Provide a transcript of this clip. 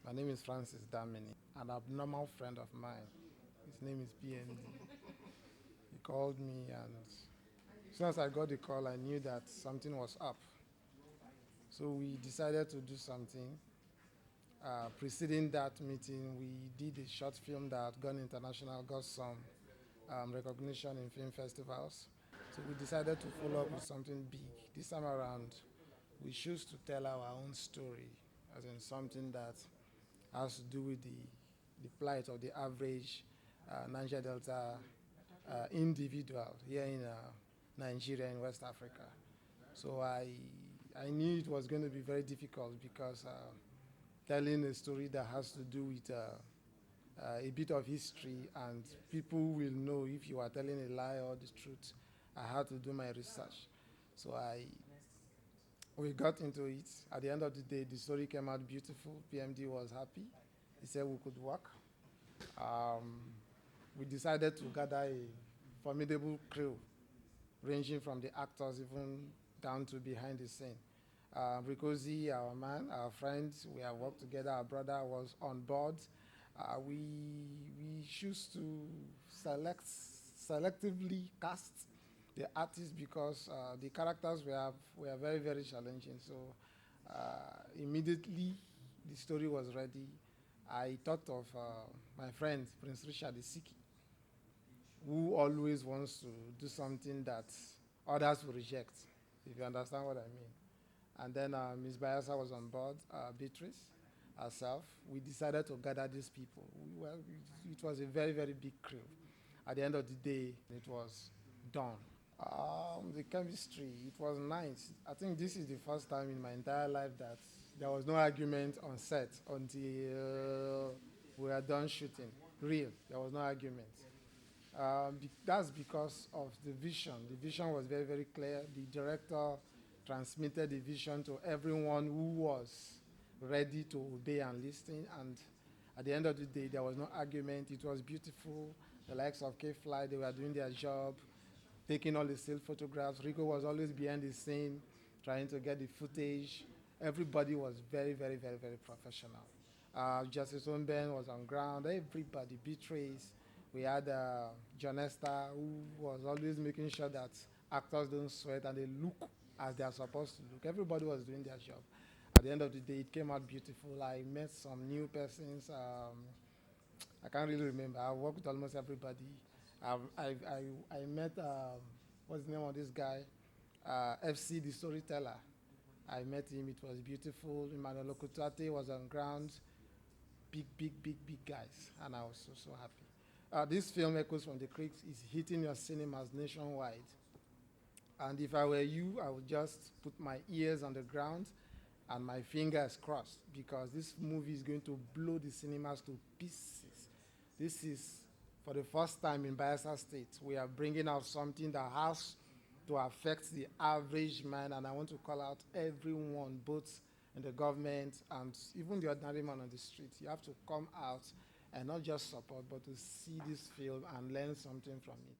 My name is Francis Damini, an abnormal friend of mine. His name is PND. He called me, and as soon as I got the call, I knew that something was up. So we decided to do something. Preceding that meeting, we did a short film that gone international, got some recognition in film festivals. So we decided to follow up with something big. This time around, we choose to tell our own story, as in something that has to do with the plight of the average Niger Delta individual here in Nigeria and West Africa. So I knew it was going to be very difficult because telling a story that has to do with a bit of history, and people will know if you are telling a lie or the truth. I had to do my research. So we got into it. At the end of the day, the story came out beautiful. PMD was happy. He said we could work. Um, we decided to gather a formidable crew, ranging from the actors even down to behind the scene. Rikosi, our man, our friend, we have worked together. Our brother was on board. We choose to selectively cast the artists because the characters were very, very challenging. So immediately the story was ready. I thought of my friend, Prince Richard Isiki, who always wants to do something that others will reject, if you understand what I mean. And then Ms. Bayasa was on board, Beatrice, herself. We decided to gather these people. It was a very, very big crew. At the end of the day, it was done. The chemistry, it was nice. I think this is the first time in my entire life that there was no argument on set until we were done shooting. Real, there was no argument. That's because of the vision. The vision was very, very clear. The director transmitted the vision to everyone who was ready to obey and listen. And at the end of the day, there was no argument. It was beautiful. The likes of K-Fly, they were doing their job, taking all the still photographs. Rico was always behind the scene, trying to get the footage. Everybody was very, very, very, very professional. Justice Onben was on ground. Everybody, Beatrice. We had John Esther, who was always making sure that actors don't sweat and they look as they are supposed to look. Everybody was doing their job. At the end of the day, it came out beautiful. I met some new persons. I can't really remember. I worked with almost everybody. I met, what's the name of this guy? FC, the storyteller. I met him. It was beautiful. Emmanuel Okutate was on ground. Big, big, big, big guys. And I was so, so happy. This film, Echoes from the Creeks, is hitting your cinemas nationwide. And if I were you, I would just put my ears on the ground and my fingers crossed, because this movie is going to blow the cinemas to pieces. This is, for the first time in Bayelsa State, we are bringing out something that has to affect the average man, and I want to call out everyone, both in the government and even the ordinary man on the street. You have to come out and not just support, but to see this film and learn something from it.